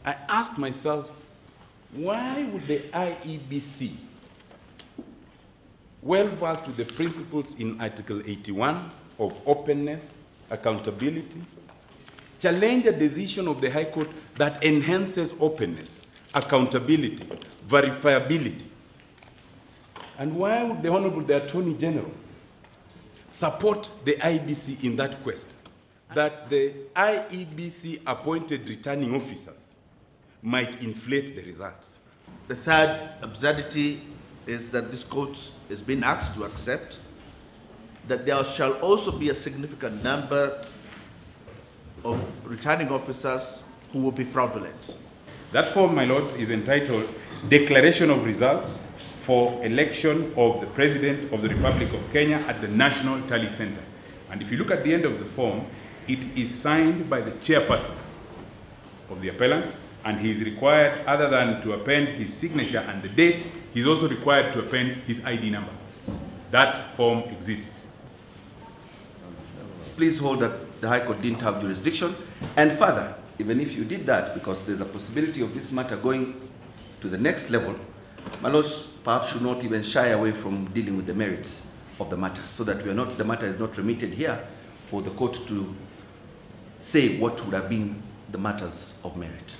I asked myself, why would the IEBC, well versed with the principles in Article 81 of openness, accountability, challenge a decision of the High Court that enhances openness, accountability, verifiability? And why would the Honorable the Attorney General support the IEBC in that quest? That the IEBC appointed returning officers might inflate the results. The third absurdity is that this court is being asked to accept that there shall also be a significant number of returning officers who will be fraudulent. That form, my lords, is entitled Declaration of Results for Election of the President of the Republic of Kenya at the National Tally Center. And if you look at the end of the form, it is signed by the chairperson of the appellant, and he is required, other than to append his signature and the date, he is also required to append his ID number. That form exists. Please hold that the High Court didn't have jurisdiction, and further, even if you did that, because there's a possibility of this matter going to the next level, my lords perhaps should not even shy away from dealing with the merits of the matter, so that the matter is not remitted here for the court to say what would have been the matters of merit.